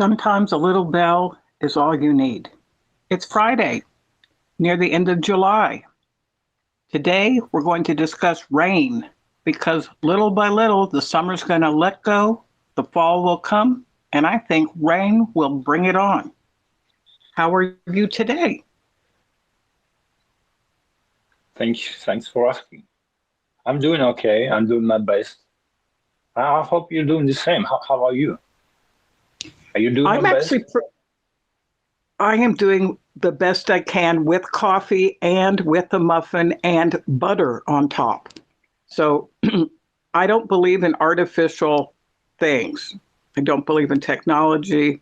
Sometimes a little bell is all you need. It's Friday, near the end of July. Today, we're going to discuss rain because little by little, the summer's going to let go, the fall will come, and I think rain will bring it on. How are you today? Thanks for asking. I'm doing okay. I'm doing my best. I hope you're doing the same. How are you? Are you doing I'm your best? actually, I am doing the best I can with coffee and with a muffin and butter on top. So I don't believe in artificial things. I don't believe in technology.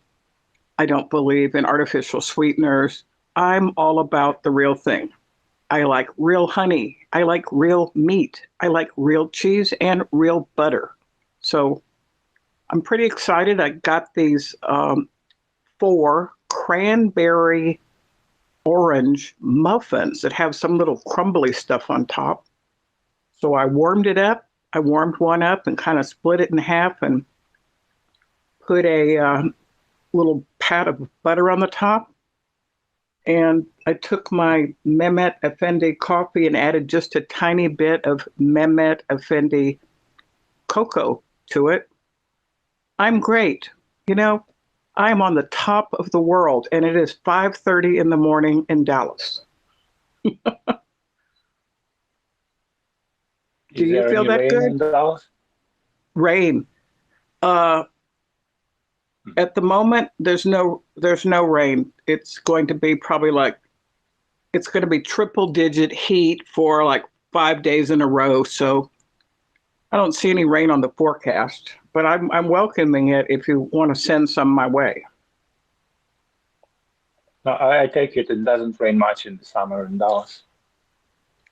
I don't believe in artificial sweeteners. I'm all about the real thing. I like real honey. I like real meat. I like real cheese and real butter. So I'm pretty excited. I got these four cranberry orange muffins that have some little crumbly stuff on top. So I warmed it up. I warmed one up and kind of split it in half and put a little pat of butter on the top. And I took my Mehmet Effendi coffee and added just a tiny bit of Mehmet Effendi cocoa to it. I'm great. You know, I'm on the top of the world and it is 5:30 in the morning in Dallas. Do Is you there feel any that rain good? in Dallas? Rain. Uh, at the moment, there's no rain. It's going to be probably like it's going to be triple digit heat for like 5 days in a row. So I don't see any rain on the forecast, but I'm welcoming it if you want to send some my way. No, I take it doesn't rain much in the summer in Dallas.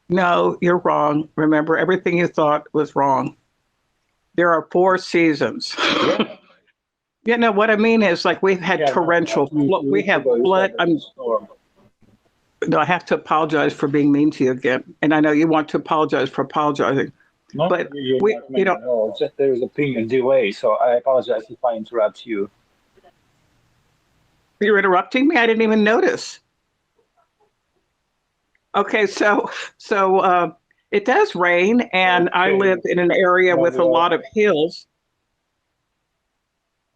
No, you're wrong. Remember, everything you thought was wrong. There are four seasons. Yeah, You know what I mean is like we've had yeah, no, like torrential flood. two We weeks have ago you said flood. there was a storm. No, I have to apologize for being mean to you again, and I know you want to apologize for apologizing, No, but you're we, not you mean know, at all. Just there is a ping and delay, so I apologize if I interrupt you. you're interrupting me. I didn't even notice. Okay, so it does rain, and I live Okay, in an area with a lot well, of hills.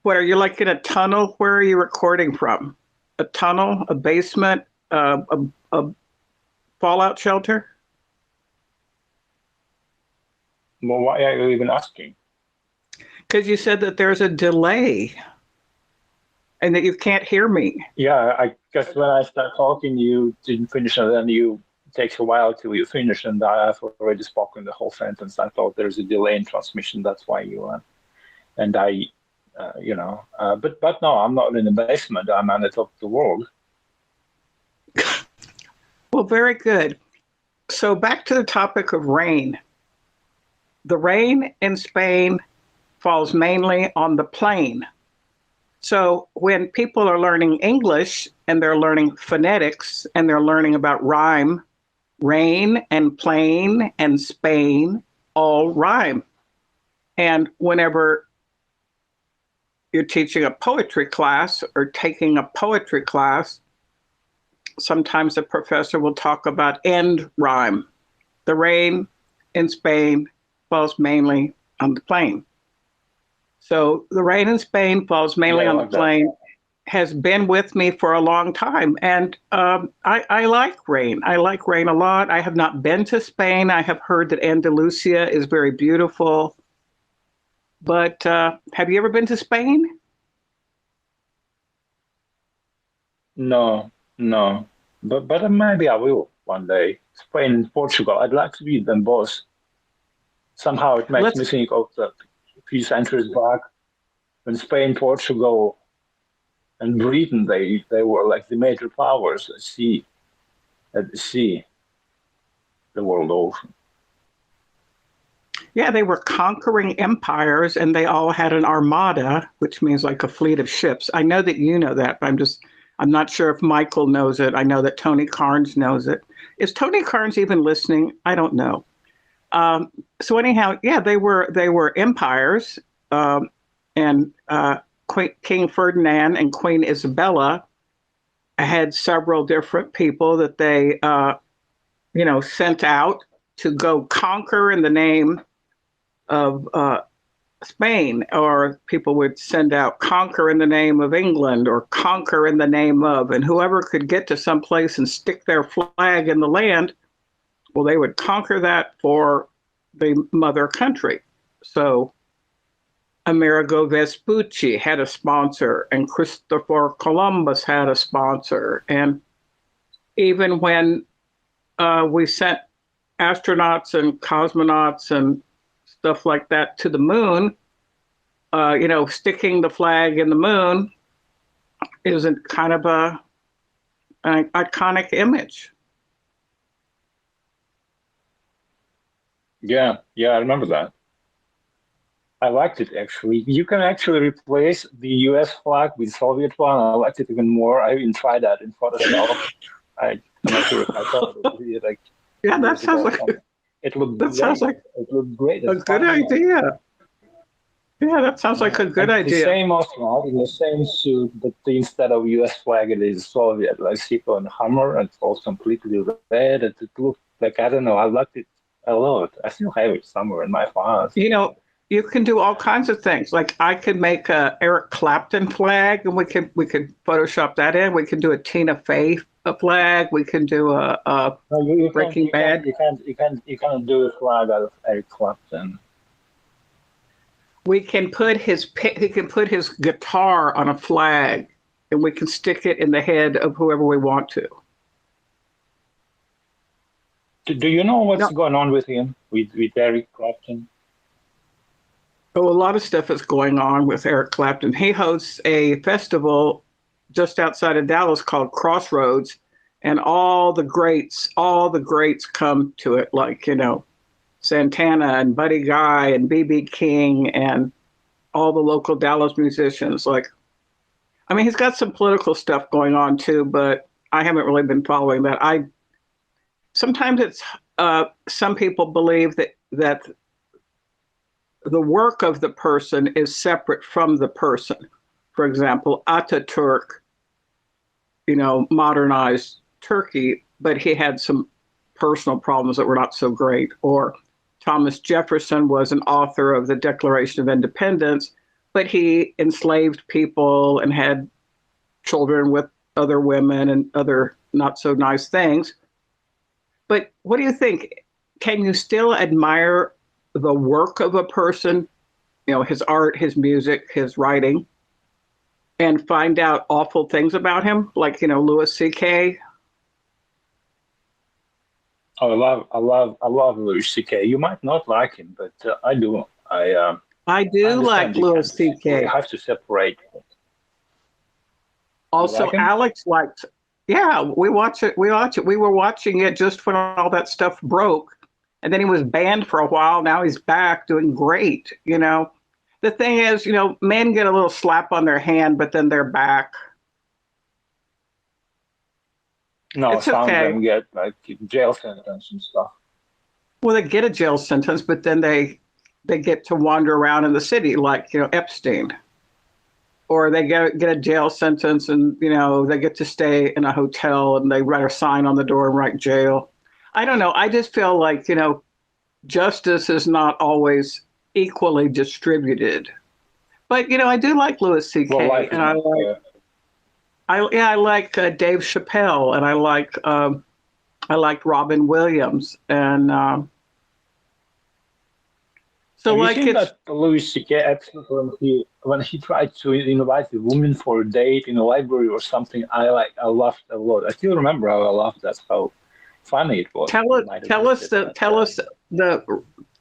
What are you like in a tunnel? Where are you recording from? A tunnel, a basement, a fallout shelter? why are you even asking? Because you said that there's a delay and that you can't hear me. Yeah, I guess when I start talking, you didn't finish, and then you it takes a while till you finish, and I've already spoken the whole sentence. I thought there's a delay in transmission. That's why you and I, but no, I'm not in the basement. I'm on the top of the world. Well, very good. So back to the topic of rain. The rain in Spain falls mainly on the plain. So when people are learning English and they're learning phonetics and they're learning about rhyme, rain and plain and Spain all rhyme. And whenever you're teaching a poetry class or taking a poetry class, sometimes the professor will talk about end rhyme. The rain in Spain falls mainly on the plain. So the rain in Spain falls Yeah, mainly I on the like that. plain, has been with me for a long time. And I like rain. I like rain a lot. I have not been to Spain. I have heard that Andalusia is very beautiful. But have you ever been to Spain? No, no, but maybe I will one day. Spain and Portugal. I'd like to read them both. Somehow it makes Let's me think of the few centuries back when Spain, Portugal, and Britain they were like the major powers at the sea, the world ocean. Yeah, they were conquering empires and they all had an armada, which means like a fleet of ships. I know that you know that, but I'm not sure if Michael knows it. I know that Tony Carnes knows it. Is Tony Carnes even listening? I don't know. Um, so anyhow, yeah, they were empires, um, and King Ferdinand and Queen Isabella had several different people that they, sent out to go conquer in the name of Spain, or people would send out conquer in the name of England or conquer in the name of, and whoever could get to some place and stick their flag in the land, well, they would conquer that for the mother country. So Amerigo Vespucci had a sponsor, and Christopher Columbus had a sponsor. And even when we sent astronauts and cosmonauts and stuff like that to the moon, sticking the flag in the moon is a kind of an iconic image. Yeah, I remember that. I liked it actually. You can actually replace the US flag with Soviet one. I liked it even more. I even tried that in Photoshop. I'm not sure if I thought it like. Yeah, that sounds like it looked. That great. sounds like it looked great. a good idea. Yeah, that sounds like a good idea. The same astronaut in the same suit, but instead of US flag, it is Soviet, like Siko and Hammer, and it's all completely red. It looked like, I don't know. I liked it a lot. I still have it somewhere in my files. You can do all kinds of things. Like I could make a Eric Clapton flag, and we could Photoshop that in. We could do a Tina Fey flag. We can do a Breaking Bad. You can't do a flag out of Eric Clapton. We can he can put his guitar on a flag, and we can stick it in the head of whoever we want to. Do you know what's going on with him, with Eric Clapton? Oh, a lot of stuff is going on with Eric Clapton. He hosts a festival just outside of Dallas called Crossroads, and all the greats come to it, like, Santana and Buddy Guy and B.B. King and all the local Dallas musicians. He's got some political stuff going on too, but I haven't really been following that. Sometimes it's some people believe that the work of the person is separate from the person. For example, Ataturk, modernized Turkey, but he had some personal problems that were not so great. Or Thomas Jefferson was an author of the Declaration of Independence, but he enslaved people and had children with other women and other not so nice things. But what do you think? Can you still admire the work of a person, his art, his music, his writing, and find out awful things about him, like, Louis C.K.? Oh, I love Louis C.K. You might not like him, but I do. I do like Louis C.K. You have to separate. Also, like Alex likes. Yeah, we watch it. We were watching it just when all that stuff broke, and then he was banned for a while. Now he's back doing great. The thing is, men get a little slap on their hand, but then they're back. No, some of them get like jail sentence and stuff. Well, they get a jail sentence, but then they get to wander around in the city like, Epstein. Or they get a jail sentence and, they get to stay in a hotel and they write a sign on the door and write jail. I don't know. I just feel like, justice is not always equally distributed. But, I do like Louis C.K. Well, and I like Dave Chappelle, and I liked Robin Williams, and so have you seen that Louis C.K. actually when he tried to invite a woman for a date in a library or something? I laughed a lot. I still remember how I laughed. That's how funny it was.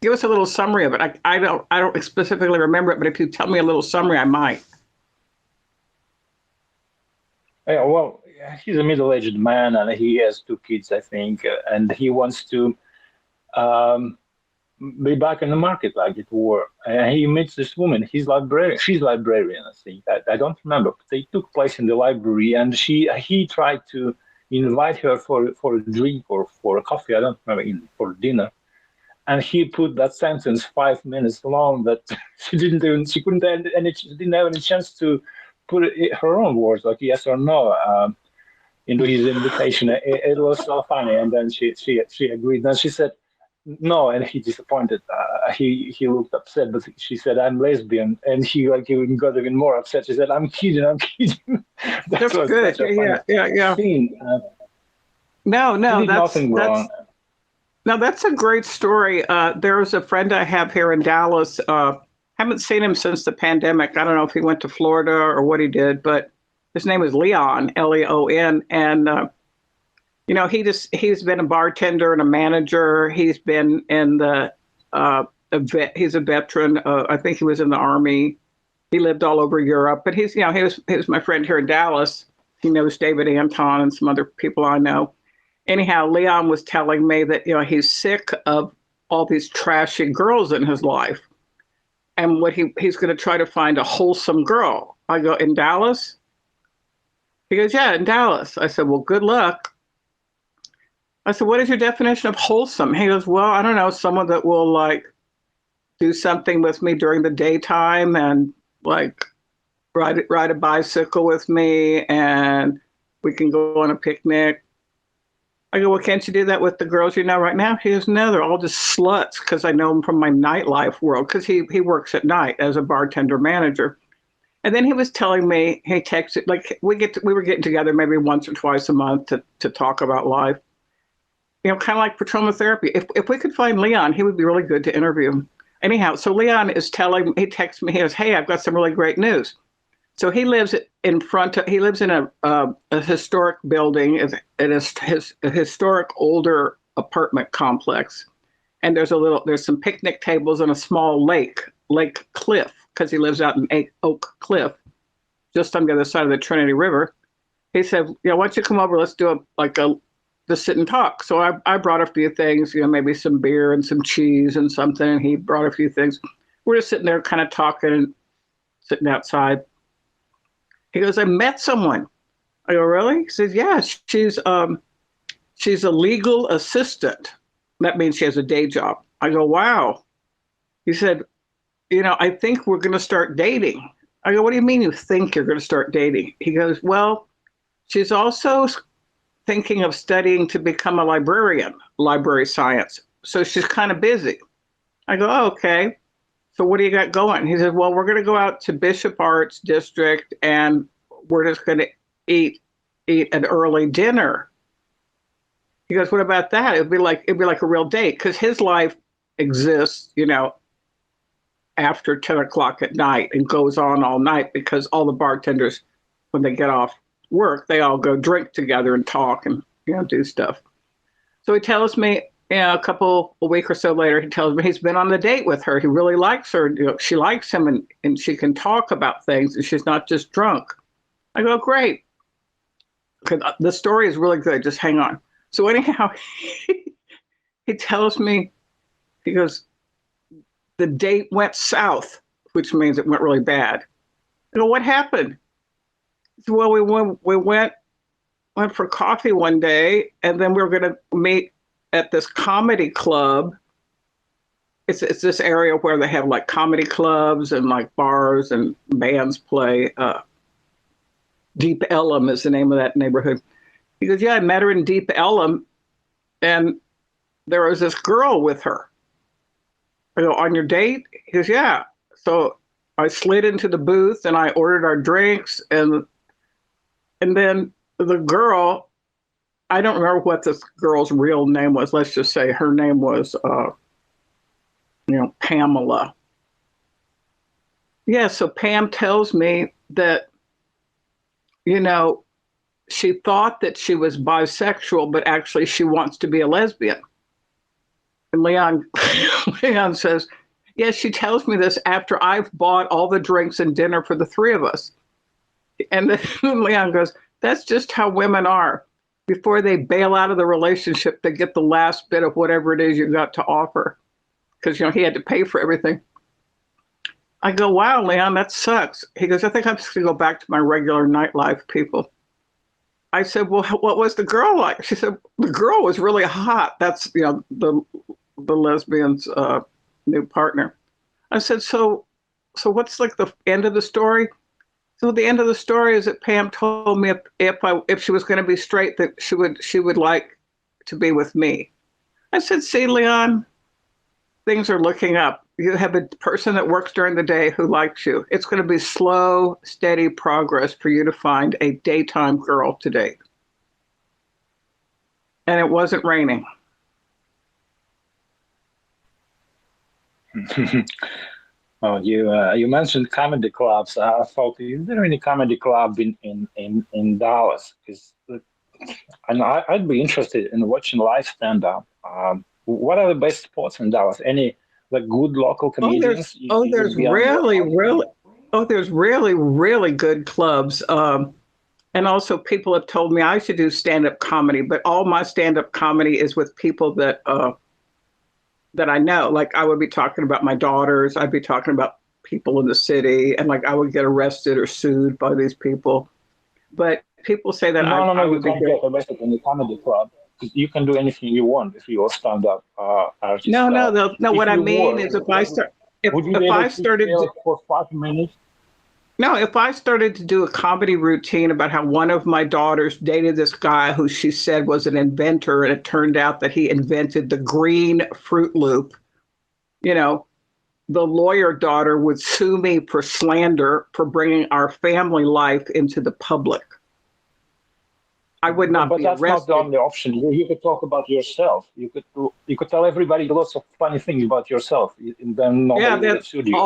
Give us a little summary of it. I don't specifically remember it, but if you tell me a little summary, I might. Yeah, well, he's a middle-aged man, and he has 2 kids, I think, and he wants to be back in the market like it were. And he meets this woman. She's librarian, I think. I don't remember. But they took place in the library, and he tried to invite her for a drink or for a coffee. I don't remember, for dinner. And he put that sentence 5 minutes long that she couldn't she didn't have any chance to put her own words, like yes or no, into his invitation. It was so funny. And then she agreed. Then she said no, and he disappointed. He looked upset, but she said, "I'm lesbian," and he even got even more upset. She said, "I'm kidding, I'm kidding." That's good. Yeah. Scene. No, He did nothing wrong. No, that's a great story. There's a friend I have here in Dallas. Haven't seen him since the pandemic. I don't know if he went to Florida or what he did, but his name is Leon, Leon, and he's been a bartender and a manager. He's been in the he's a veteran. I think he was in the Army. He lived all over Europe, but he was my friend here in Dallas. He knows David Anton and some other people I know. Anyhow, Leon was telling me that he's sick of all these trashy girls in his life, and what he's going to try to find a wholesome girl. I go, in Dallas? He goes, yeah, in Dallas. I said, well, good luck. I said, what is your definition of wholesome? He goes, well, I don't know, someone that will like do something with me during the daytime and like ride a bicycle with me and we can go on a picnic. I go, well, can't you do that with the girls you know right now? He goes, no, they're all just sluts, because I know him from my nightlife world, because he works at night as a bartender manager. And then he was telling me, he texted, like we were getting together maybe once or twice a month to talk about life. Kind of like Petroma therapy. If we could find Leon, he would be really good to interview. Anyhow, so Leon he texts me, he goes, hey, I've got some really great news. So he lives in a historic building. It is a historic older apartment complex. And there's some picnic tables and a small Lake Cliff, because he lives out in Oak Cliff, just on the other side of the Trinity River. He said, why don't you come over, let's do just sit and talk. So I brought a few things, maybe some beer and some cheese and something. And he brought a few things. We're just sitting there kind of talking and sitting outside. He goes, I met someone. I go, really? He says, yeah, she's a legal assistant. That means she has a day job. I go, wow. He said, I think we're going to start dating. I go, what do you mean you think you're going to start dating? He goes, well, she's also thinking of studying to become a librarian, library science. So she's kind of busy. I go, oh, okay. So what do you got going? He said, well, we're going to go out to Bishop Arts District and we're just going to eat an early dinner. He goes, what about that? It'd be like a real date, because his life exists, after 10 o'clock at night and goes on all night, because all the bartenders, when they get off work, they all go drink together and talk and do stuff. So he tells me, a week or so later, he tells me he's been on the date with her. He really likes her. She likes him, and she can talk about things, and she's not just drunk. I go, great. Because the story is really good. Just hang on. So anyhow, he tells me, he goes, the date went south, which means it went really bad. I go, what happened? He said, well, we went for coffee one day, and then we were going to meet at this comedy club. It's this area where they have like comedy clubs and like bars and bands play. Deep Ellum is the name of that neighborhood. He goes, yeah, I met her in Deep Ellum, and there was this girl with her. I go, on your date? He goes, yeah. So I slid into the booth and I ordered our drinks, and then the girl, I don't remember what this girl's real name was. Let's just say her name was, Pamela. Yeah, so Pam tells me that, she thought that she was bisexual, but actually she wants to be a lesbian. And Leon says, yes, she tells me this after I've bought all the drinks and dinner for the three of us. And then Leon goes, that's just how women are. Before they bail out of the relationship, they get the last bit of whatever it is you got to offer. Because, he had to pay for everything. I go, wow, Leon, that sucks. He goes, I think I'm just going to go back to my regular nightlife people. I said, well, what was the girl like? She said, the girl was really hot. That's, the the lesbian's new partner. I said, so what's like the end of the story? So the end of the story is that Pam told me if she was going to be straight, that she would like to be with me. I said, see, Leon, things are looking up. You have a person that works during the day who likes you. It's going to be slow, steady progress for you to find a daytime girl to date. And it wasn't raining. Oh, you mentioned comedy clubs. I thought, is there any comedy club in Dallas? Because and I'd be interested in watching live stand up. What are the best spots in Dallas? Any like good local comedians? There's really, really good clubs. And also, people have told me I should do stand up comedy, but all my stand up comedy is with people that I know. Like I would be talking about my daughters. I'd be talking about people in the city, and like I would get arrested or sued by these people. But people say that no, I you would be can't get arrested in the comedy club. You can do anything you want if you're a stand-up artist. No. What I mean is, if I started for 5 minutes. No, if I started to do a comedy routine about how one of my daughters dated this guy who she said was an inventor, and it turned out that he invented the green Fruit Loop, you know, the lawyer daughter would sue me for slander for bringing our family life into the public. I would not be arrested. But that's not the only option. You could talk about yourself. You could tell everybody lots of funny things about yourself, and then nobody would sue you.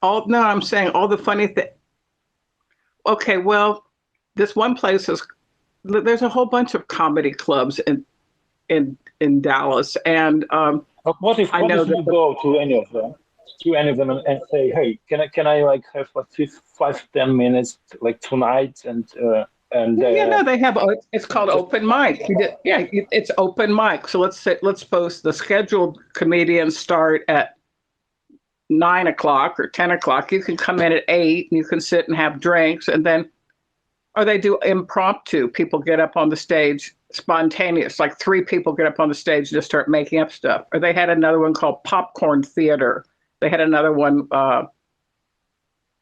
I'm saying all the funny thing. Okay, well, this one place there's a whole bunch of comedy clubs in Dallas, and what if you go to any of them? And say, hey, can I like have like 5-10 minutes like tonight they have. It's called open mic. It's open mic. So let's suppose the scheduled comedians start at 9 o'clock or 10 o'clock. You can come in at 8 and you can sit and have drinks, and then, or they do impromptu. People get up on the stage spontaneous, like 3 people get up on the stage and just start making up stuff. Or they had another one called Popcorn Theater. They had another one.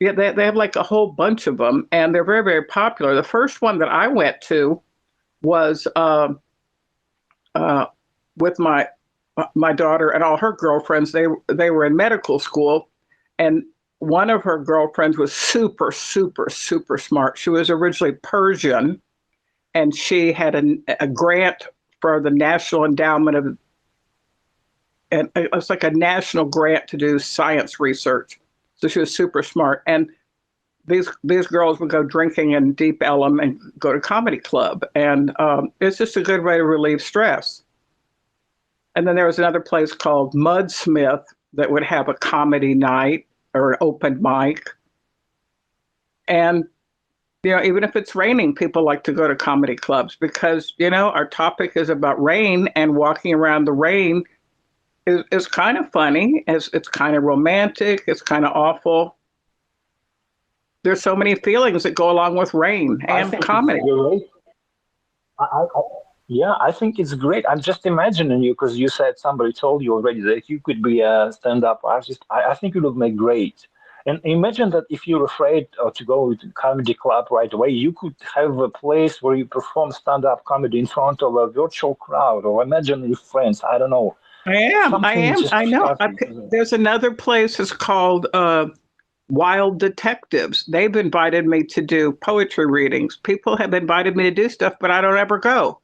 They have like a whole bunch of them, and they're very, very popular. The first one that I went to was with my daughter and all her girlfriends. They were in medical school, and one of her girlfriends was super, super, super smart. She was originally Persian, and she had a grant for the National Endowment of, and it was like a national grant to do science research. So she was super smart. And these girls would go drinking in Deep Ellum and go to comedy club. And it's just a good way to relieve stress. And then there was another place called Mudsmith that would have a comedy night or an open mic. And, even if it's raining, people like to go to comedy clubs because, our topic is about rain, and walking around the rain is kind of funny. It's kind of romantic. It's kind of awful. There's so many feelings that go along with rain and comedy. I think it's great. I'm just imagining you, because you said somebody told you already that you could be a stand-up artist. I think you would make great. And imagine that if you're afraid to go to comedy club right away, you could have a place where you perform stand-up comedy in front of a virtual crowd, or imagine your friends. I don't know. I am. I know. There's another place. It's called Wild Detectives. They've invited me to do poetry readings. People have invited me to do stuff, but I don't ever go.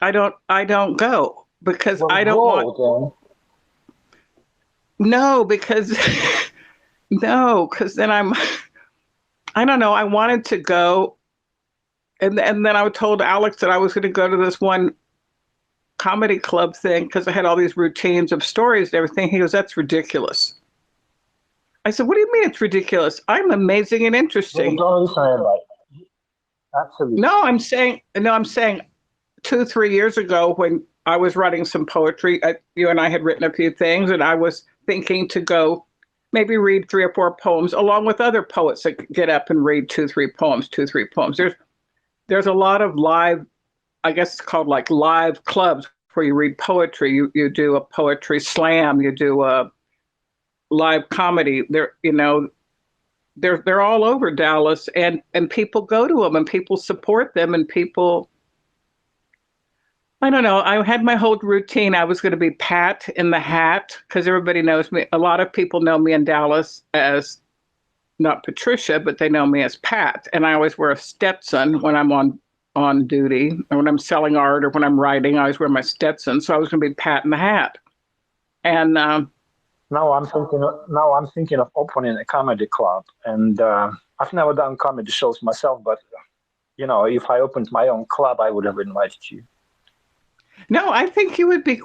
I don't go because I don't want. No, because then I don't know. I wanted to go, and then I told Alex that I was going to go to this one comedy club thing because I had all these routines of stories and everything. He goes, "That's ridiculous." I said, "What do you mean it's ridiculous? I'm amazing and interesting." Absolutely. No, I'm saying 2-3 years ago when I was writing some poetry, you and I had written a few things, and I was thinking to go maybe read 3 or 4 poems along with other poets that get up and read 2-3 poems. There's a lot of live, I guess it's called like live clubs where you read poetry. You do a poetry slam. You do a live comedy. They're all over Dallas, and people go to them, and people support them, and people. I don't know. I had my whole routine. I was going to be Pat in the Hat because everybody knows me. A lot of people know me in Dallas as not Patricia, but they know me as Pat. And I always wear a Stetson when I'm on duty, or when I'm selling art, or when I'm writing. I always wear my Stetson. So I was going to be Pat in the Hat. And now I'm thinking of opening a comedy club, and I've never done comedy shows myself, but if I opened my own club, I would have invited you. no, I think it would be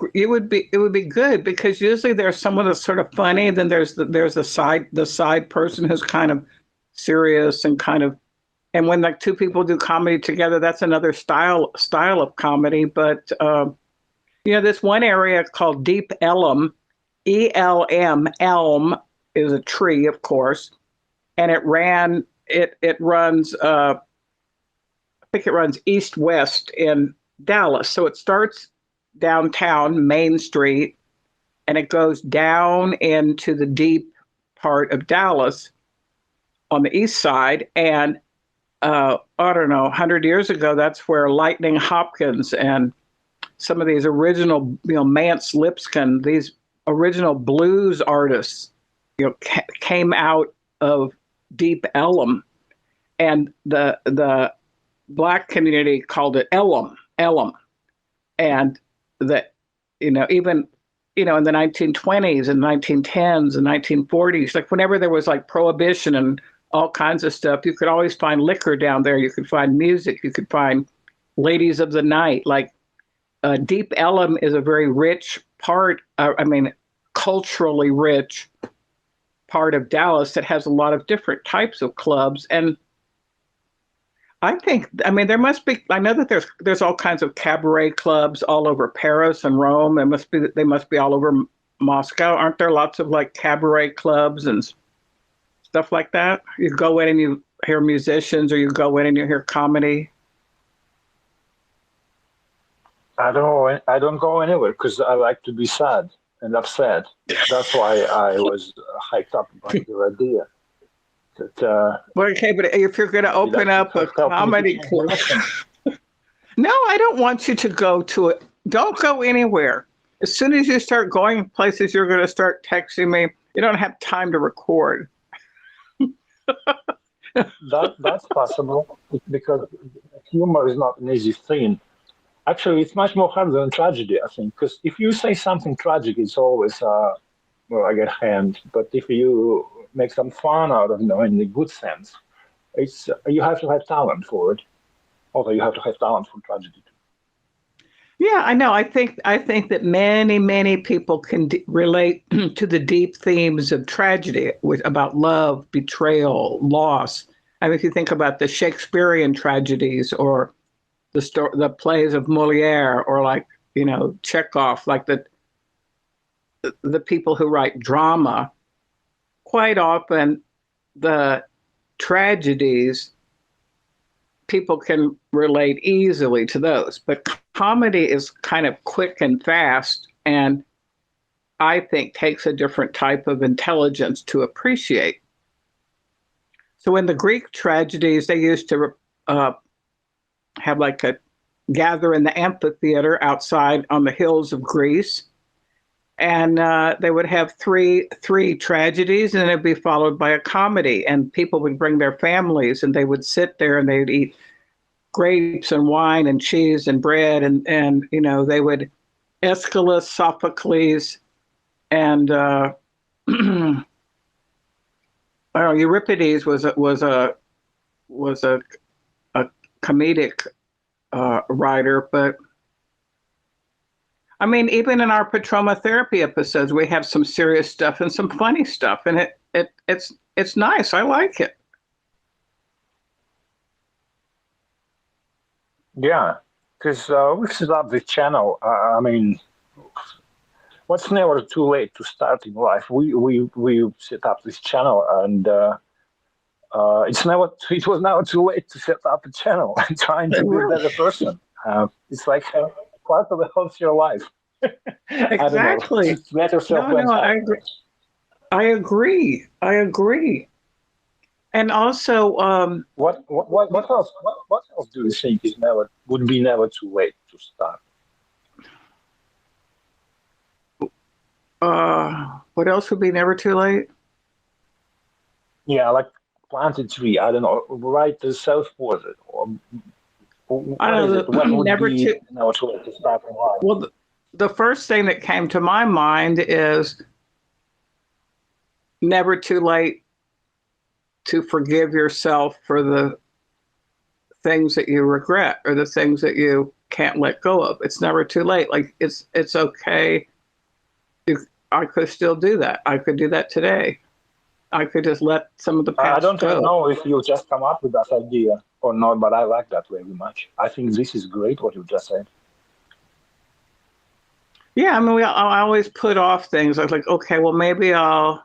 good, because usually there's someone that's sort of funny, then there's the side person who's kind of serious and kind of, and when like two people do comedy together, that's another style of comedy. But this one area called Deep Ellum, Elm is a tree, of course, and it runs I think it runs east-west in Dallas. So it starts downtown Main Street, and it goes down into the deep part of Dallas on the east side. And I don't know, 100 years ago, that's where Lightning Hopkins and some of these original, Mance Lipscomb, these original blues artists, came out of Deep Ellum, and the Black community called it Ellum, and that even in the 1920s and 1910s and 1940s, like whenever there was like prohibition and all kinds of stuff, you could always find liquor down there. You could find music. You could find ladies of the night. Like Deep Ellum is a very rich part. Culturally rich part of Dallas that has a lot of different types of clubs. And I think, there must be, I know that there's all kinds of cabaret clubs all over Paris and Rome. They must be all over Moscow. Aren't there lots of like cabaret clubs and stuff like that? You go in and you hear musicians, or you go in and you hear comedy. I don't go anywhere because I like to be sad and upset. That's why I was hyped up about your idea. Okay, but if you're going to open up a comedy club, no, I don't want you to go to it. Don't go anywhere. As soon as you start going places, you're going to start texting me. You don't have time to record. That's possible, because humor is not an easy thing. Actually, it's much more harder than tragedy, I think, because if you say something tragic, it's always, I get hand. But if you make some fun out of it, in the good sense, you have to have talent for it. Although you have to have talent for tragedy too. Yeah, I know. I think that many people can relate to the deep themes of tragedy, about love, betrayal, loss. If you think about the Shakespearean tragedies, or the plays of Moliere, or like Chekhov, like the people who write drama, quite often the tragedies, people can relate easily to those. But comedy is kind of quick and fast, and I think takes a different type of intelligence to appreciate. So in the Greek tragedies, they used to have like a gather in the amphitheater outside on the hills of Greece. And they would have three tragedies, and it'd be followed by a comedy. And people would bring their families, and they would sit there and they'd eat grapes and wine and cheese and bread. And they would Aeschylus, Sophocles, and Euripides was a comedic writer, but even in our Patroma therapy episodes, we have some serious stuff and some funny stuff, and it's nice. I like it. Yeah, because we set up this channel. What's never too late to start in life? We set up this channel, and it was never too late to set up a channel and trying to be a better person. It's like part of a healthier life. I don't know. Exactly. Let yourself No, went no, out. I agree. I agree. And also, What else? What else do you think is never too late to start? what else would be never too late? Yeah, like plant a tree. I don't know. Write a self-portrait, or I what don't is it? know, What would never be too, never too late to start in life? well, the first thing that came to my mind is never too late to forgive yourself for the things that you regret or the things that you can't let go of. It's never too late. Like it's okay. I could still do that. I could do that today. I could just let some of the I past don't even go. know if you just come up with that idea or not, but I like that very much. I think this is great what you just said. Yeah, I mean, I always put off things. I was like, okay, well, maybe I'll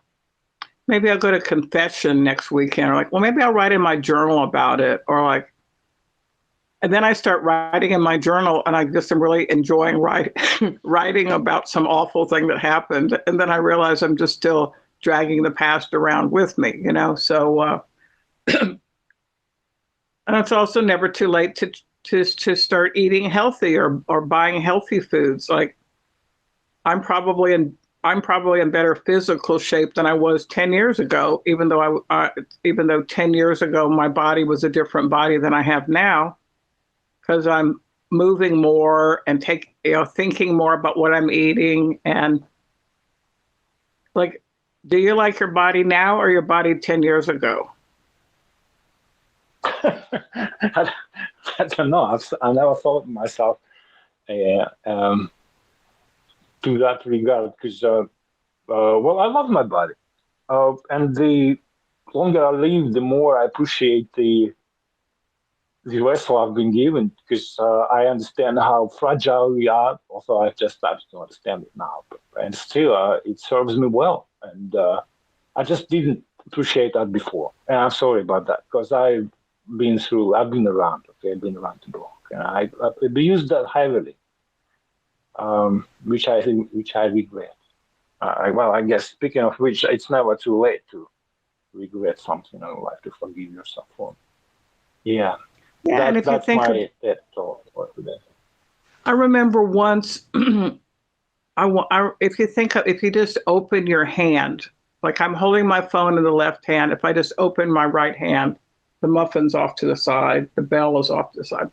go to confession next weekend, or like, well, maybe I'll write in my journal about it, or like, and then I start writing in my journal, and I just am really enjoying writing about some awful thing that happened, and then I realize I'm just still dragging the past around with me, you know. So, and it's also never too late to start eating healthy or buying healthy foods. Like I'm probably in I'm probably in better physical shape than I was 10 years ago, even though 10 years ago my body was a different body than I have now, because I'm moving more and thinking more about what I'm eating. And like, do you like your body now or your body 10 years ago? I, I don't know. I never thought of myself to that regard because, well, I love my body. And the longer I live, the more I appreciate the vessel I've been given because I understand how fragile we are. Also, I just started to understand it now. And still, it serves me well. And I just didn't appreciate that before. And I'm sorry about that because I've been around, okay? I've been around the block. And I abused that heavily, which I regret. Well, I guess speaking of which, it's never too late to regret something in life to forgive yourself for. Yeah, Yeah, and if you that's think of, my TED talk for today. I remember once, if you think of, if you just open your hand, like I'm holding my phone in the left hand, if I just open my right hand, the muffin's off to the side, the bell is off to the side.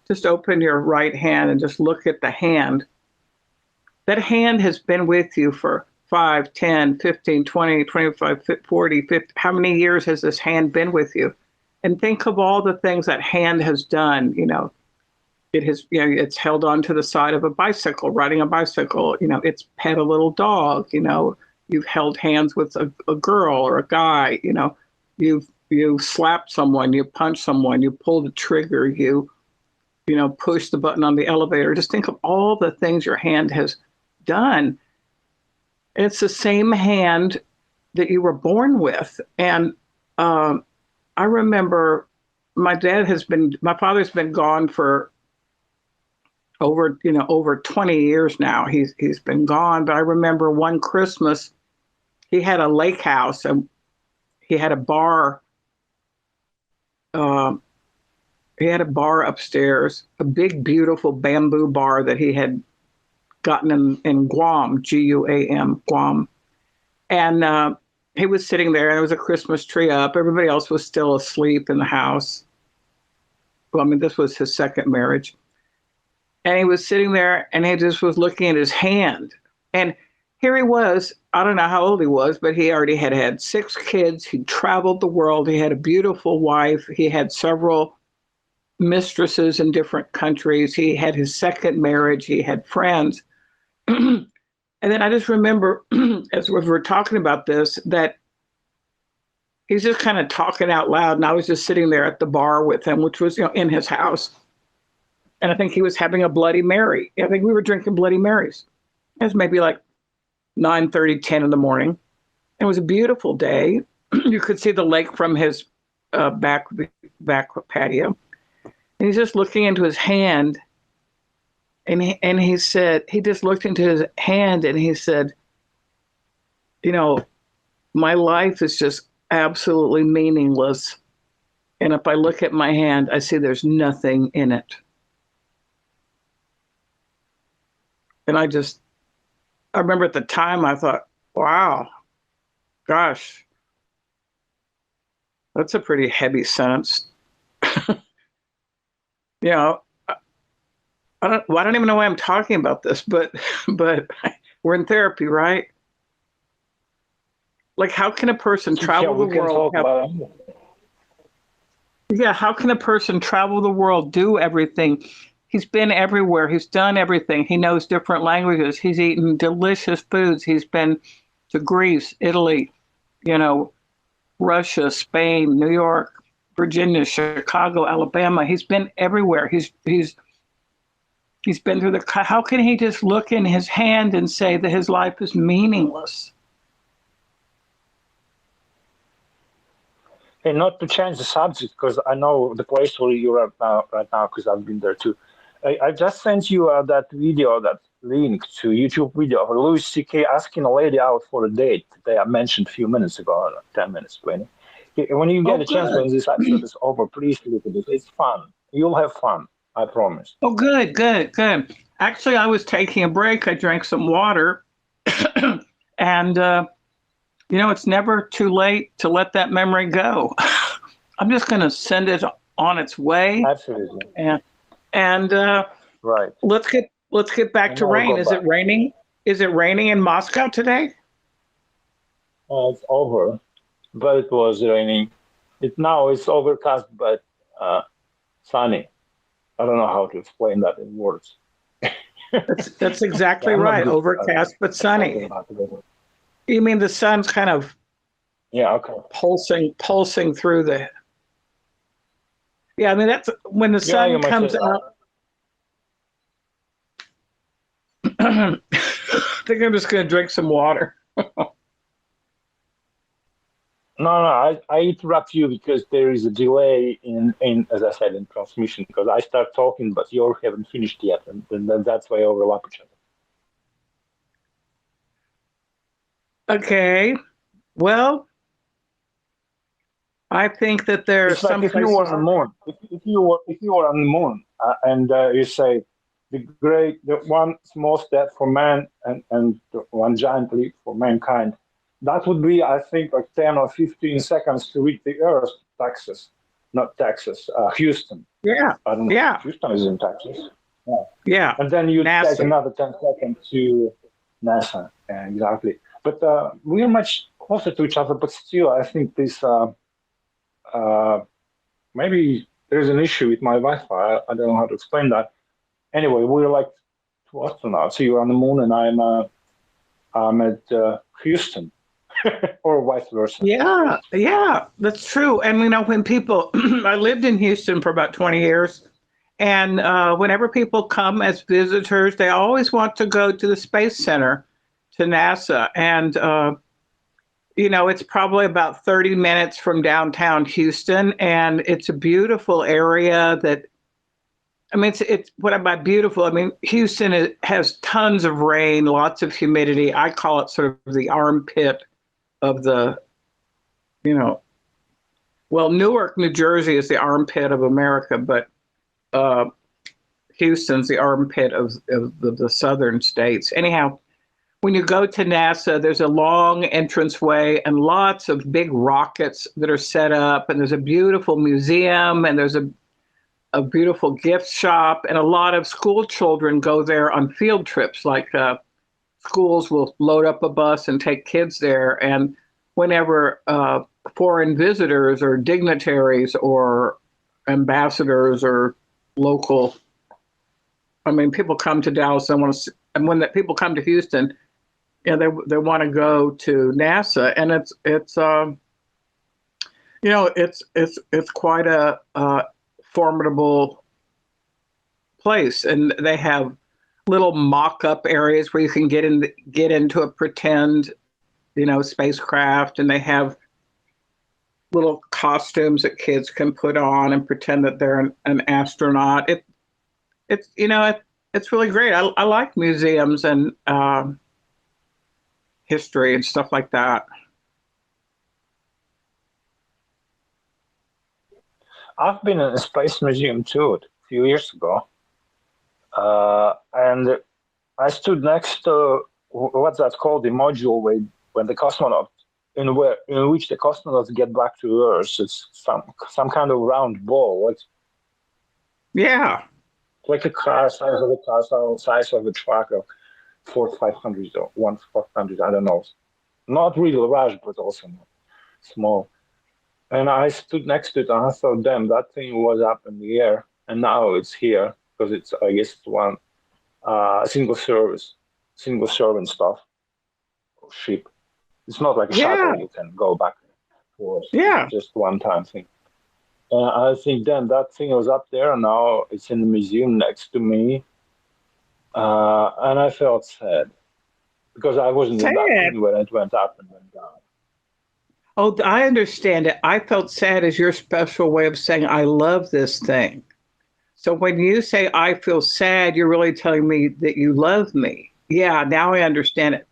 Just open your right hand and just look at the hand. That hand has been with you for 5, 10, 15, 20, 25, 40, 50. How many years has this hand been with you? And think of all the things that hand has done. You know, it's held on to the side of a bicycle, riding a bicycle. You know, it's pet a little dog. You know, you've held hands with a girl or a guy. You know, you've slapped someone, you punched someone, you pulled a trigger, you push the button on the elevator. Just think of all the things your hand has done. It's the same hand that you were born with. And I remember my father's been gone for over 20 years now. He's been gone. But I remember one Christmas, he had a lake house and he had a bar. He had a bar upstairs, a big, beautiful bamboo bar that he had gotten in Guam, Guam, Guam. And he was sitting there, and there was a Christmas tree up. Everybody else was still asleep in the house. Well, I mean, this was his second marriage. And he was sitting there, and he just was looking at his hand. And here he was. I don't know how old he was, but he already had 6 kids. He traveled the world. He had a beautiful wife. He had several mistresses in different countries. He had his second marriage. He had friends. And then I just remember, as we were talking about this, that he's just kind of talking out loud. And I was just sitting there at the bar with him, which was, in his house. And I think he was having a Bloody Mary. I think we were drinking Bloody Marys. It was maybe like 9:30, 10 in the morning. It was a beautiful day. You could see the lake from his back patio. And he's just looking into his hand. And he said, he just looked into his hand and he said, you know, my life is just absolutely meaningless. And if I look at my hand, I see there's nothing in it. And I remember at the time I thought, wow, gosh, that's a pretty heavy sentence. You know, I don't even know why I'm talking about this, but we're in therapy, right? Like, how can a person travel the world? How can a person travel the world, do everything? He's been everywhere. He's done everything. He knows different languages. He's eaten delicious foods. He's been to Greece, Italy, you know, Russia, Spain, New York, Virginia, Chicago, Alabama. He's been everywhere. He's been through how can he just look in his hand and say that his life is meaningless? And not to change the subject, because I know the place where you are right now, because I've been there too. I just sent you that video, that link to YouTube video of Louis C.K. asking a lady out for a date that I mentioned a few minutes ago, 10 minutes, 20. When you get a chance, when this episode is over, please look at this. It's fun. You'll have fun, I promise. Oh, good. Actually, I was taking a break. I drank some water. And, you know, it's never too late to let that memory go. I'm just going to send it on its way. Absolutely. And right. Let's get back to rain. Is it raining? Is it raining in Moscow today? It's over, but it was raining. Now it's overcast, but sunny. I don't know how to explain that in words. That's exactly right. Overcast, but sunny. You mean the sun's kind of pulsing through the. Yeah, I mean that's when the sun comes out. I think I'm just going to drink some water. No, I interrupt you because there is a delay in as I said, in transmission, because I start talking, but you haven't finished yet, and then that's why I overlap each other. Okay, well, I think that there's some. If you were on the moon, if you were on the moon, and you say the one small step for man and one giant leap for mankind. That would be, I think, like 10 or 15 seconds to reach the Earth, Texas, not Texas, Houston. Yeah. I don't know. Yeah. Houston is in Texas. Yeah. And then you NASA. take another 10 seconds to NASA. Yeah, exactly. But we're much closer to each other, but still, I think this, maybe there's an issue with my Wi-Fi. I don't know how to explain that. Anyway, we're like two astronauts. So you're on the moon and I'm at Houston. Or vice versa. Yeah, that's true. And you know, when people, I lived in Houston for about 20 years, and whenever people come as visitors, they always want to go to the Space Center, to NASA, and you know, it's probably about 30 minutes from downtown Houston, and it's a beautiful area. That, I mean, it's what about beautiful? I mean, Houston has tons of rain, lots of humidity. I call it sort of the armpit of the, you know, well, Newark, New Jersey is the armpit of America, but Houston's the armpit of the southern states. Anyhow, when you go to NASA, there's a long entranceway and lots of big rockets that are set up, and there's a beautiful museum, and there's a beautiful gift shop, and a lot of school children go there on field trips, like schools will load up a bus and take kids there. And whenever foreign visitors or dignitaries or ambassadors or local, I mean, people come to Dallas and want to, and when people come to Houston, you know, they want to go to NASA, and it's you know, it's quite a formidable place, and they have little mock-up areas where you can get into a pretend, you know, spacecraft, and they have little costumes that kids can put on and pretend that they're an astronaut. It's you know, it's really great. I like museums and history and stuff like that. I've been in a space museum too a few years ago, and I stood next to what's that called, the module where when the cosmonaut in which the cosmonauts get back to Earth. It's some kind of round ball. It's Yeah. like a car size of a car, size of a truck of 400-500 or 1-400. I don't know. Not really large, but also not small. And I stood next to it and I thought, damn, that thing was up in the air, and now it's here because it's, I guess, it's one single servant stuff ship. It's not like a Yeah. shuttle you can go back and forth. Yeah. It's just one time thing. I think then that thing was up there, and now it's in the museum next to me. And I felt sad because I wasn't in that Sad. thing when it went up and went down. Oh, I understand it. I felt sad as your special way of saying I love this thing. So when you say I feel sad, you're really telling me that you love me. Yeah, now I understand it.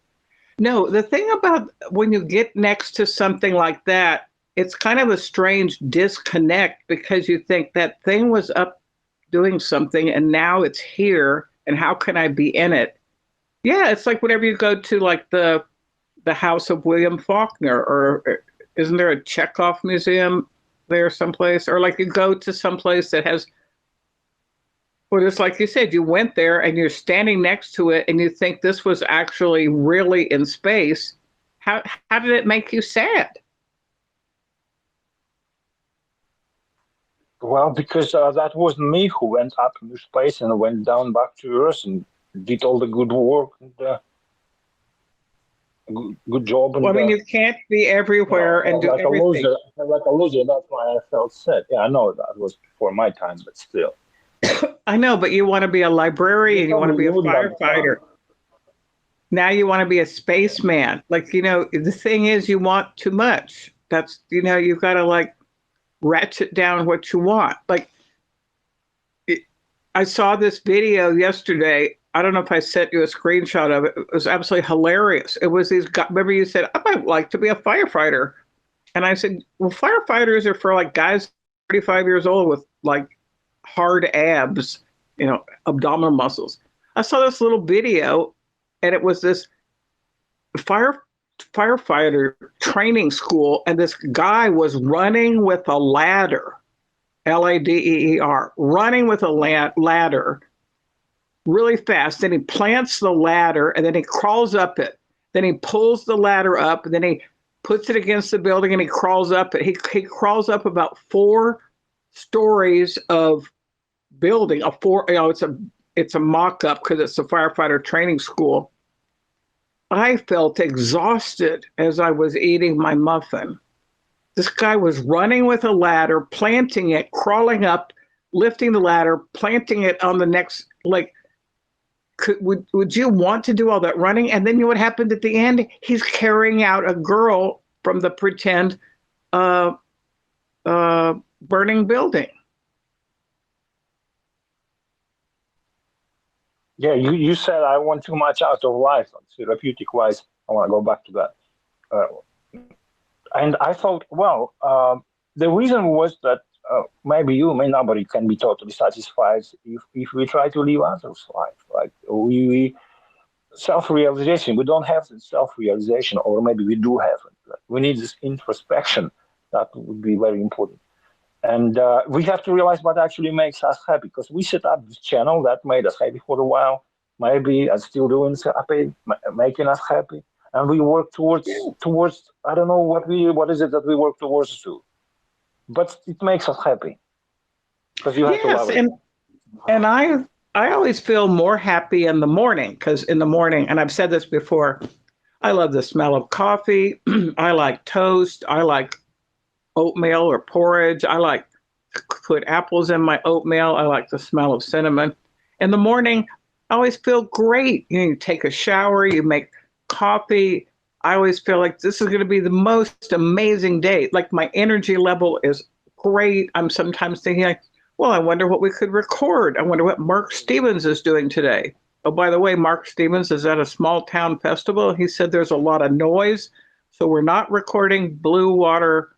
No, the thing about when you get next to something like that, it's kind of a strange disconnect because you think that thing was up doing something and now it's here and how can I be in it? Yeah, it's like whenever you go to like the house of William Faulkner, or isn't there a Chekhov museum there someplace? Or like you go to someplace that has, well, it's like you said, you went there and you're standing next to it and you think this was actually really in space. How did it make you sad? Well, because that was me who went up into space and went down back to Earth and did all the good work and good job. And Well, I mean, you can't be everywhere and do like everything. like a loser. That's why I felt sad. Yeah, I know that was before my time, but still. I know, but you want to be a librarian, you want to be a firefighter. Now you want to be a spaceman. Like, the thing is, you want too much. That's, you've got to like ratchet down what you want. Like, I saw this video yesterday. I don't know if I sent you a screenshot of it. It was absolutely hilarious. It was these guys. Remember, you said, I might like to be a firefighter. And I said, well, firefighters are for like guys 35 years old with like hard abs, abdominal muscles. I saw this little video and it was this firefighter training school. And this guy was running with a ladder, LADER, running with a ladder really fast. Then he plants the ladder and then he crawls up it. Then he pulls the ladder up and then he puts it against the building and he crawls up it. He crawls up about 4 stories of building. It's a mock-up because it's a firefighter training school. I felt exhausted as I was eating my muffin. This guy was running with a ladder, planting it, crawling up, lifting the ladder, planting it on the next, like, would you want to do all that running? And then what happened at the end? He's carrying out a girl from the pretend burning building. Yeah, you said I want too much out of life, therapeutic wise. I want to go back to that. And I thought, well, the reason was that maybe you, nobody can be totally satisfied if we try to live others' life. Like we self-realization, we don't have the self-realization, or maybe we do have it. We need this introspection. That would be very important. And we have to realize what actually makes us happy, because we set up this channel that made us happy for a while, maybe and still doing happy, making us happy, and we work towards I don't know what is it that we work towards to, but it makes us happy because you have to love it. And I always feel more happy in the morning, because in the morning, and I've said this before, I love the smell of coffee. I like toast. I like oatmeal or porridge. I like to put apples in my oatmeal. I like the smell of cinnamon. In the morning, I always feel great. You take a shower, you make coffee. I always feel like this is going to be the most amazing day. Like my energy level is great. I'm sometimes thinking, like, well, I wonder what we could record. I wonder what Mark Stevens is doing today. Oh, by the way, Mark Stevens is at a small town festival. He said there's a lot of noise, so we're not recording Blue Water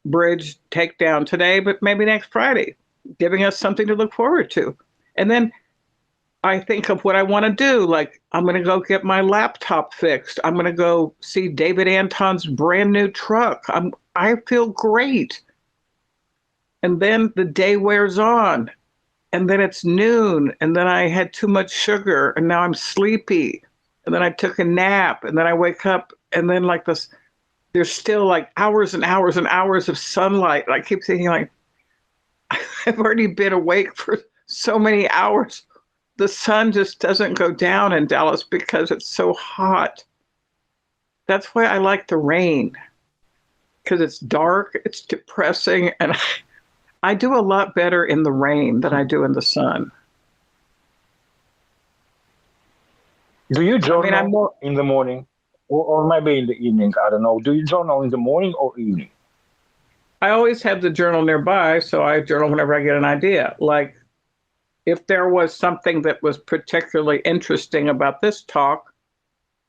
Bridge takedown today, but maybe next Friday, giving us something to look forward to. And then I think of what I want to do. Like, I'm going to go get my laptop fixed. I'm going to go see David Anton's brand new truck. I feel great. And then the day wears on, and then it's noon, and then I had too much sugar, and now I'm sleepy. And then I took a nap, and then I wake up, and then like this, there's still like hours and hours and hours of sunlight. And I keep thinking like, I've already been awake for so many hours. The sun just doesn't go down in Dallas because it's so hot. That's why I like the rain, because it's dark, it's depressing, and I do a lot better in the rain than I do in the sun. Do you journal I'm more, in the morning or maybe in the evening? I don't know. Do you journal in the morning or evening? I always have the journal nearby, so I journal whenever I get an idea. Like, if there was something that was particularly interesting about this talk,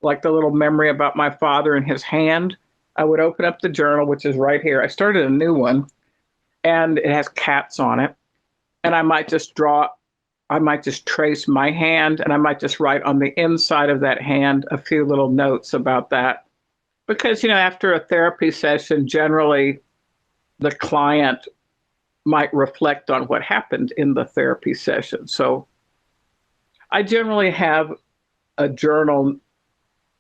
like the little memory about my father and his hand, I would open up the journal, which is right here. I started a new one, and it has cats on it. And I might just trace my hand, and I might just write on the inside of that hand a few little notes about that. Because, after a therapy session, generally the client might reflect on what happened in the therapy session. So I generally have a journal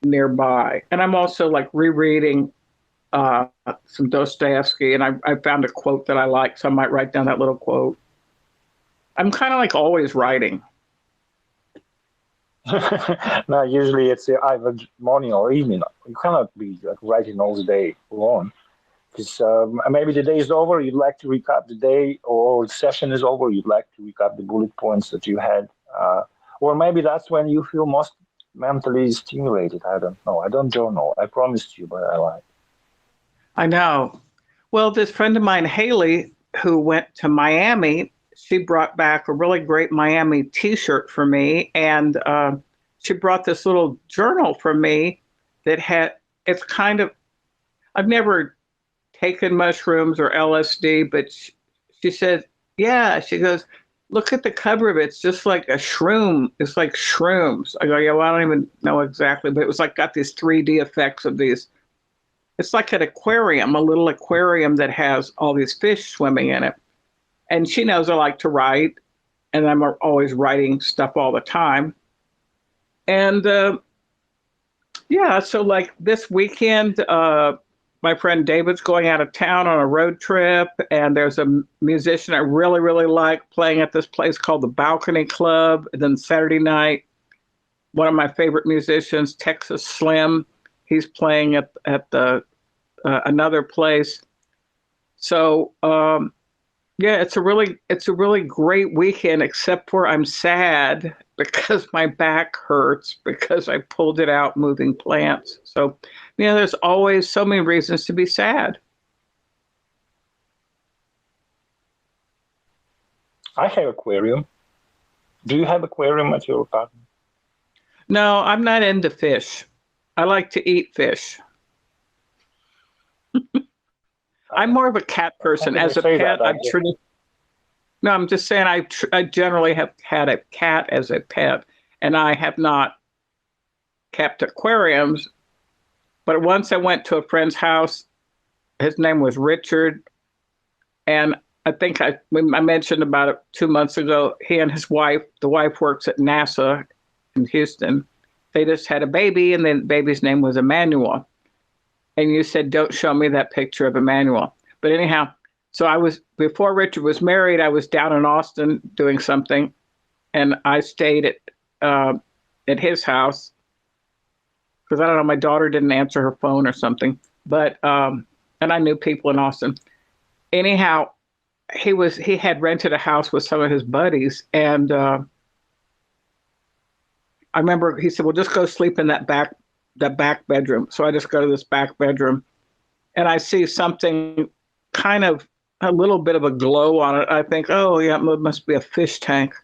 nearby. And I'm also like rereading some Dostoevsky, and I found a quote that I like, so I might write down that little quote. I'm kind of like always writing. No, usually it's either morning or evening. You cannot be like writing all the day long. Because maybe the day is over, you'd like to recap the day, or the session is over, you'd like to recap the bullet points that you had. Or maybe that's when you feel most mentally stimulated. I don't know. I don't journal. I promised you, but I lied. I know. Well, this friend of mine, Haley, who went to Miami, she brought back a really great Miami t-shirt for me. And she brought this little journal for me that it's kind of, I've never taken mushrooms or LSD, but she said, yeah, she goes, look at the cover of it. It's just like a shroom. It's like shrooms. I go, yeah, well, I don't even know exactly, but it was like got these 3D effects of these. It's like an aquarium, a little aquarium that has all these fish swimming in it. And she knows I like to write, and I'm always writing stuff all the time. And yeah, so like this weekend, my friend David's going out of town on a road trip, and there's a musician I really, really like playing at this place called the Balcony Club. And then Saturday night, one of my favorite musicians, Texas Slim, he's playing at the another place. So yeah, it's a really great weekend, except for I'm sad because my back hurts because I pulled it out moving plants. So, there's always so many reasons to be sad. I have aquarium. Do you have aquarium at your apartment? No, I'm not into fish. I like to eat fish. I'm more of a cat person. As a pet, No, I'm just saying I generally have had a cat as a pet, and I have not kept aquariums. But once I went to a friend's house, his name was Richard, and I think I mentioned about it 2 months ago. He and his wife, the wife works at NASA in Houston. They just had a baby, and then the baby's name was Emmanuel. And you said, don't show me that picture of Emmanuel. But anyhow, so before Richard was married, I was down in Austin doing something, and I stayed at his house because I don't know, my daughter didn't answer her phone or something. But and I knew people in Austin. Anyhow, he had rented a house with some of his buddies, and I remember he said, "Well, just go sleep in that back bedroom." So I just go to this back bedroom, and I see something kind of a little bit of a glow on it. I think, oh yeah, it must be a fish tank.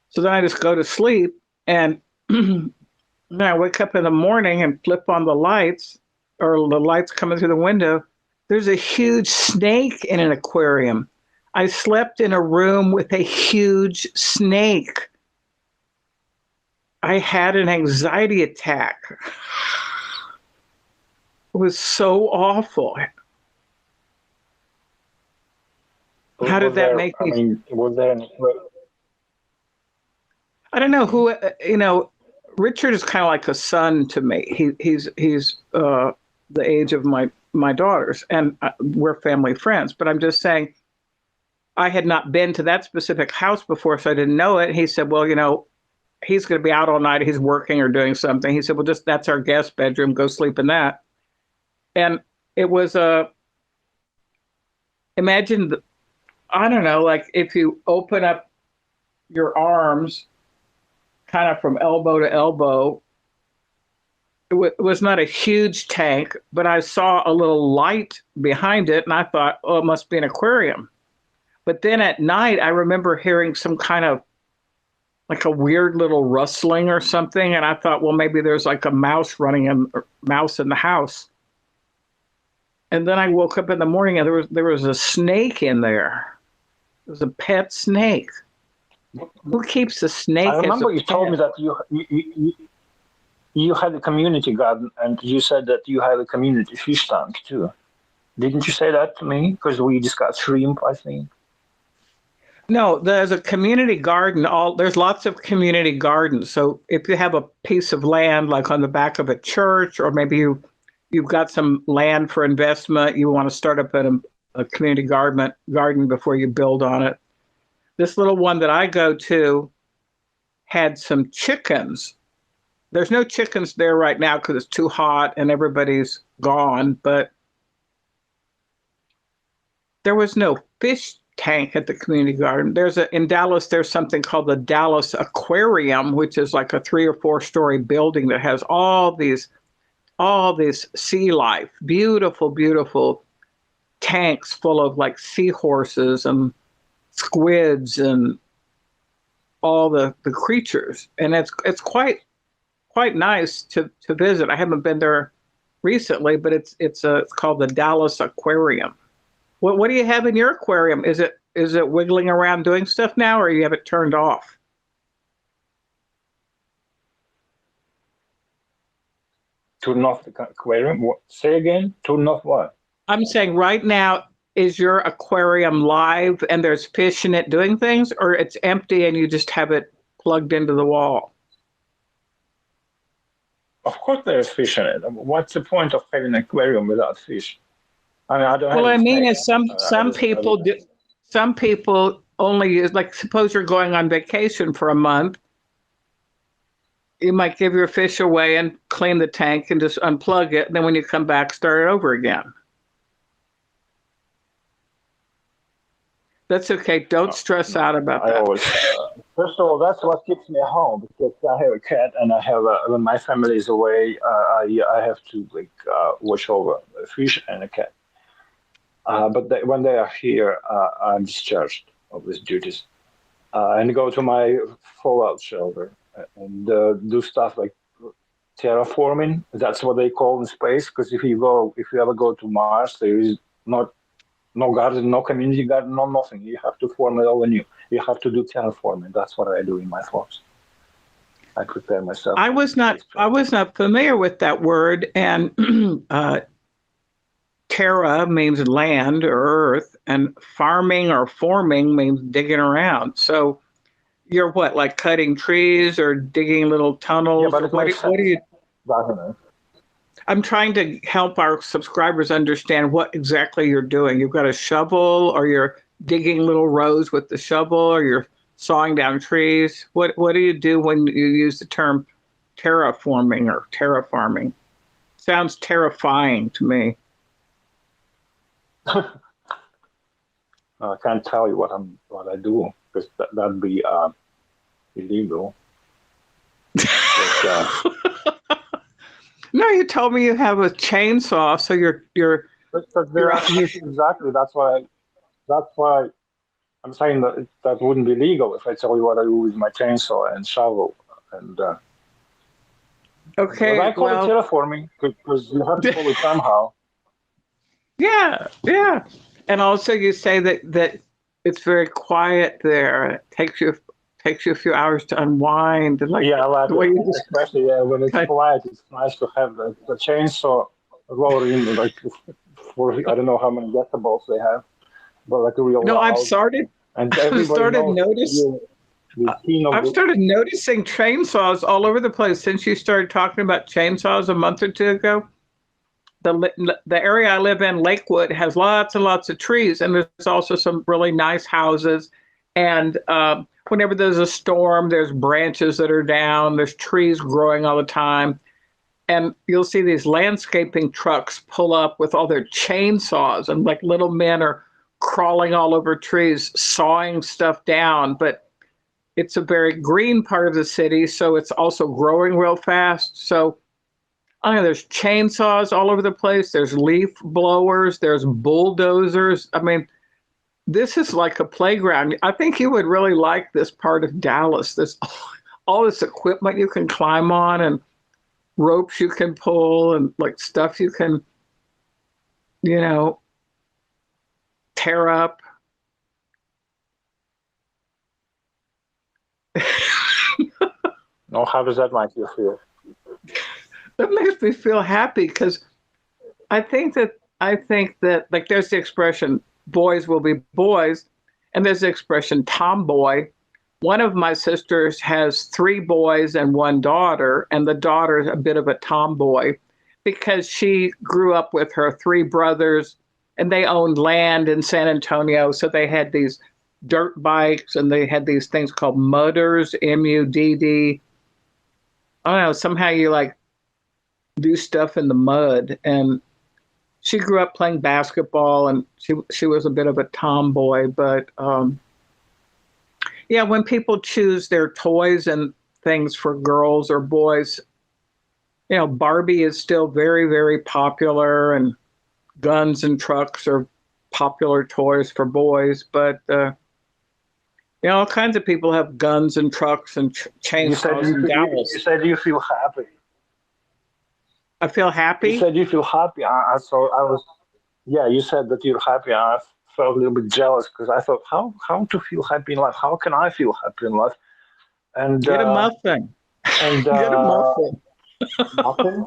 So then I just go to sleep, and then I wake up in the morning and flip on the lights, or the lights coming through the window. There's a huge snake in an aquarium. I slept in a room with a huge snake. I had an anxiety attack. It was so awful. How did that make me? I mean, was there any? I don't know who, Richard is kind of like a son to me. He's the age of my daughters, and we're family friends. But I'm just saying, I had not been to that specific house before, so I didn't know it. He said, well, he's going to be out all night. He's working or doing something. He said, well, that's our guest bedroom. Go sleep in that. And it was imagine, I don't know, like if you open up your arms kind of from elbow to elbow, it was not a huge tank, but I saw a little light behind it, and I thought, oh, it must be an aquarium. But then at night, I remember hearing some kind of like a weird little rustling or something, and I thought, well, maybe there's like a mouse in the house. And then I woke up in the morning, and there was a snake in there. It was a pet snake. Who keeps a snake? I remember you told me that you had a community garden, and you said that you had a community fish tank too. Didn't you say that to me? Because we discussed shrimp, I think. No, there's a community garden. There's lots of community gardens. So if you have a piece of land, like on the back of a church, or maybe you've got some land for investment, you want to start up a community garden before you build on it. This little one that I go to had some chickens. There's no chickens there right now because it's too hot and everybody's gone, but there was no fish tank at the community garden. In Dallas, there's something called the Dallas Aquarium, which is like a 3 or 4 story building that has all this sea life, beautiful, beautiful tanks full of like seahorses and squids and all the creatures. And it's quite nice to visit. I haven't been there recently, but it's called the Dallas Aquarium. What do you have in your aquarium? Is it wiggling around doing stuff now, or you have it turned off? Turn off the aquarium? What? Say again? Turn off what? I'm saying right now, is your aquarium live and there's fish in it doing things, or it's empty and you just have it plugged into the wall? Of course there's fish in it. What's the point of having an aquarium without fish? I mean, I don't. Well, I mean, is some people do. Some people only use, like, suppose you're going on vacation for a month. You might give your fish away and clean the tank and just unplug it. And then when you come back, start it over again. That's okay. Don't stress out about that. First of all, that's what keeps me at home, because I have a cat, and I have when my family is away, I have to watch over a fish and a cat. But when they are here, I'm discharged of these duties and go to my fallout shelter and do stuff like terraforming. That's what they call in space. Because if you ever go to Mars, there is no garden, no community garden, no nothing. You have to form it all anew. You have to do terraforming. That's what I do in my forms. I prepare myself. I was not familiar with that word, and terra means land or earth, and farming or forming means digging around. So you're what, like cutting trees or digging little tunnels? Yeah, but what do you? I'm trying to help our subscribers understand what exactly you're doing. You've got a shovel, or you're digging little rows with the shovel, or you're sawing down trees. What do you do when you use the term terraforming or terrafarming? Sounds terrifying to me. I can't tell you what I do, because that'd be illegal. But, no, you told me you have a chainsaw, so you're exactly. That's what that's why I'm saying that that wouldn't be legal if I tell you what I do with my chainsaw and shovel. And Okay, but I call well, it terraforming because you have to call it somehow. yeah, yeah. And also you say that it's very quiet there. It takes you a few hours to unwind, and like Yeah, like the way you especially when it's describe. quiet, it's nice to have the chainsaw rolling like for I don't know how many decibels they have, but like real No, I've loud. started And I've everybody started knows notice the scene of I've the. started noticing chainsaws all over the place since you started talking about chainsaws a month or two ago. The area I live in, Lakewood, has lots and lots of trees, and there's also some really nice houses. And whenever there's a storm, there's branches that are down, there's trees growing all the time. And you'll see these landscaping trucks pull up with all their chainsaws, and like little men are crawling all over trees, sawing stuff down. But it's a very green part of the city, so it's also growing real fast. So I don't know, there's chainsaws all over the place. There's leaf blowers. There's bulldozers. I mean, this is like a playground. I think you would really like this part of Dallas. There's all this equipment you can climb on and ropes you can pull and like stuff you can, you know, tear up. No, how does that make you feel? That makes me feel happy because I think that like there's the expression boys will be boys, and there's the expression tomboy. One of my sisters has three boys and one daughter, and the daughter's a bit of a tomboy because she grew up with her three brothers and they owned land in San Antonio. So they had these dirt bikes and they had these things called mudders, MUDD. I don't know, somehow you like do stuff in the mud. And she grew up playing basketball and she was a bit of a tomboy, but yeah, when people choose their toys and things for girls or boys, you know, Barbie is still very, very popular, and guns and trucks are popular toys for boys. But you know, all kinds of people have guns and trucks and chainsaws in Dallas. You said you feel happy. I feel You happy. said you feel happy. So I was, yeah, you said that you're happy. I felt a little bit jealous because I thought, how to feel happy in life? How can I feel happy in life? And Get a muffin. and Get a muffin. muffin?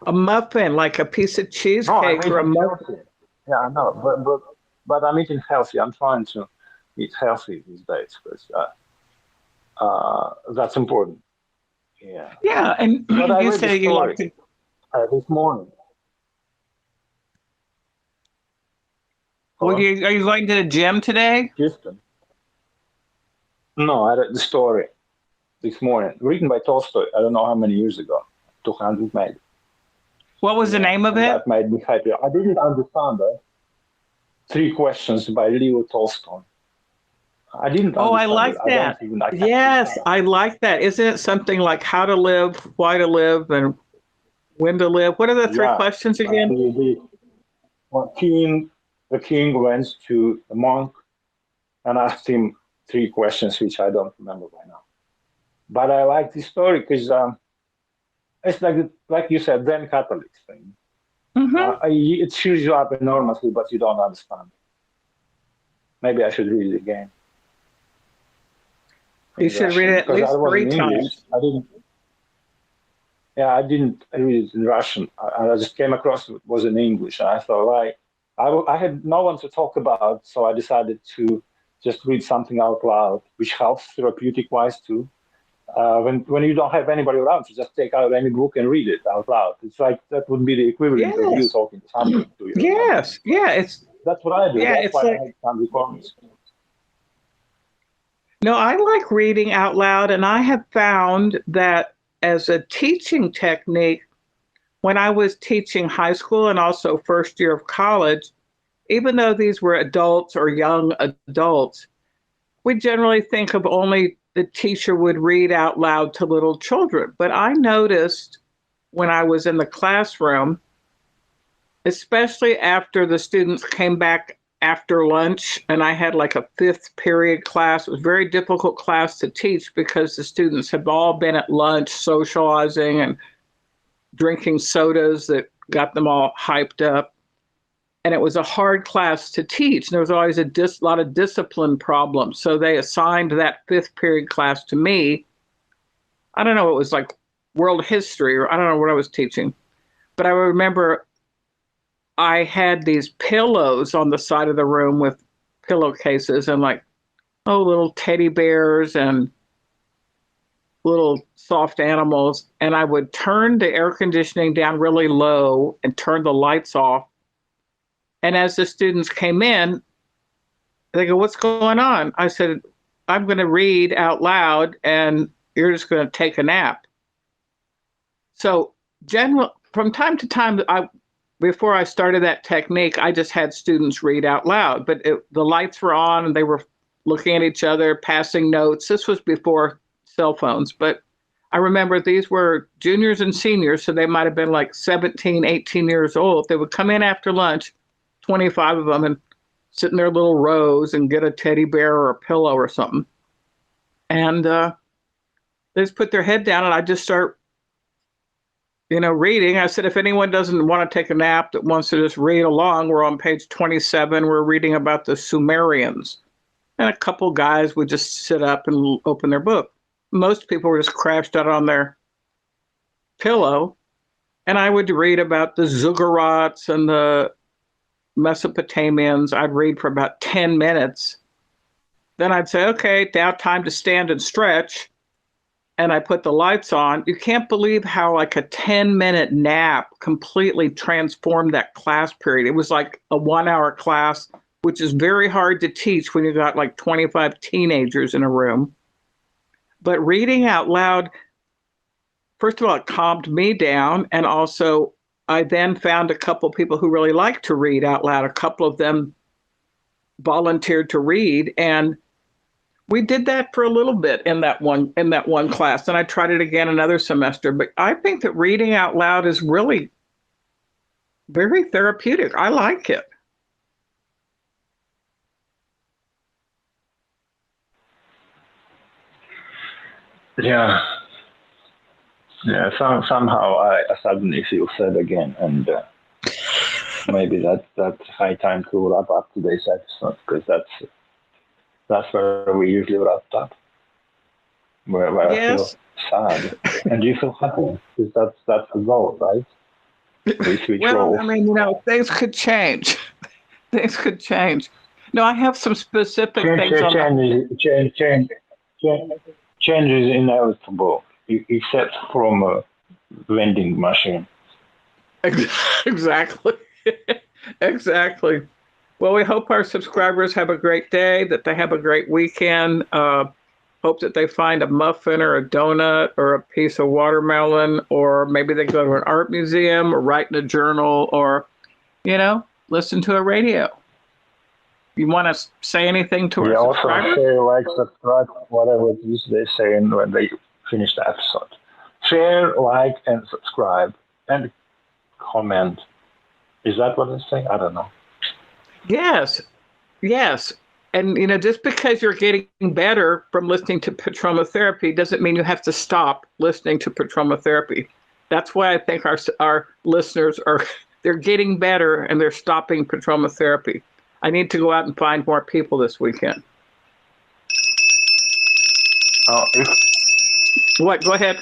A muffin, like a piece of No, I'm cheesecake or a eating muffin. healthy. Yeah, I know, but I'm eating healthy. I'm trying to eat healthy these days because that's important. Yeah. Yeah, and But I you read the say you like story to. this morning. Well, Hello? are you going to the gym today? Houston. No, I read the story this morning, written by Tolstoy. I don't know how many years ago. 200 maybe. What was the name of And it? that made me happy. I didn't understand it. Three Questions by Leo Tolstoy. I didn't Oh, I understand like it. that. I don't even. I can't Yes, understand. I like that. Isn't it something like how to live, why to live, and when to live? What are the three Yeah. questions again? The king went to the monk and asked him three questions, which I don't remember by now. But I like this story because it's like you said, then Catholics thing. Mm-hmm. It cheers you up enormously, but you don't understand. Maybe I should read it again. You should read it at least 3 times. I didn't. Yeah, I didn't read it in Russian. I just came across it was in English, and I thought, like, I had no one to talk about, so I decided to just read something out loud, which helps therapeutic-wise too. When you don't have anybody around, you just take out any book and read it out loud. It's like that would be the equivalent of you Yes. talking to somebody. Yes. Yeah. That's what I do. Yeah, That's it's why like- I have some recordings. No, I like reading out loud, and I have found that as a teaching technique, when I was teaching high school and also first year of college, even though these were adults or young adults, we generally think of only the teacher would read out loud to little children. But I noticed when I was in the classroom, especially after the students came back after lunch, and I had like a fifth period class. It was a very difficult class to teach because the students had all been at lunch socializing and drinking sodas that got them all hyped up. And it was a hard class to teach. There was always a lot of discipline problems. So they assigned that fifth period class to me. I don't know, it was like world history, or I don't know what I was teaching. But I remember I had these pillows on the side of the room with pillowcases and like, little teddy bears and little soft animals. And I would turn the air conditioning down really low and turn the lights off. And as the students came in, they go, "What's going on?" I said, "I'm going to read out loud and you're just going to take a nap." So from time to time, before I started that technique, I just had students read out loud, but the lights were on and they were looking at each other, passing notes. This was before cell phones, but I remember these were juniors and seniors, so they might have been like 17, 18 years old. They would come in after lunch, 25 of them, and sit in their little rows and get a teddy bear or a pillow or something. And they just put their head down and I just start, reading. I said, if anyone doesn't want to take a nap that wants to just read along, we're on page 27. We're reading about the Sumerians. And a couple guys would just sit up and open their book. Most people were just crashed out on their pillow. And I would read about the Ziggurats and the Mesopotamians. I'd read for about 10 minutes. Then I'd say, okay, now time to stand and stretch. And I put the lights on. You can't believe how like a 10-minute nap completely transformed that class period. It was like a 1-hour class, which is very hard to teach when you got like 25 teenagers in a room. But reading out loud, first of all, it calmed me down. And also, I then found a couple people who really liked to read out loud. A couple of them volunteered to read. And we did that for a little bit in that one class. And I tried it again another semester. But I think that reading out loud is really very therapeutic. I like it. Yeah. Somehow I suddenly feel sad again, and maybe that's high time to wrap up today's episode, because that's where we usually wrap up. Where Yes. I feel sad, and you feel happy, because that's the goal, right? We switch roles. I mean, things could change. Things could change. No, I have some specific things on. Change is inevitable, except from a vending machine. Exactly. Exactly. Well, we hope our subscribers have a great day, that they have a great weekend. Hope that they find a muffin or a donut or a piece of watermelon, or maybe they go to an art museum or write in a journal, or, listen to a radio. You want to say anything to our subscribers? Also share, like, subscribe, whatever it is they say when they finish the episode. Share, like, and subscribe, and comment. Is that what they say? I don't know. Yes. And, just because you're getting better from listening to Petroma doesn't mean you have to stop listening to Petroma. That's why I think our listeners they're getting better and they're stopping Petroma. I need to go out and find more people this weekend. What? Go ahead.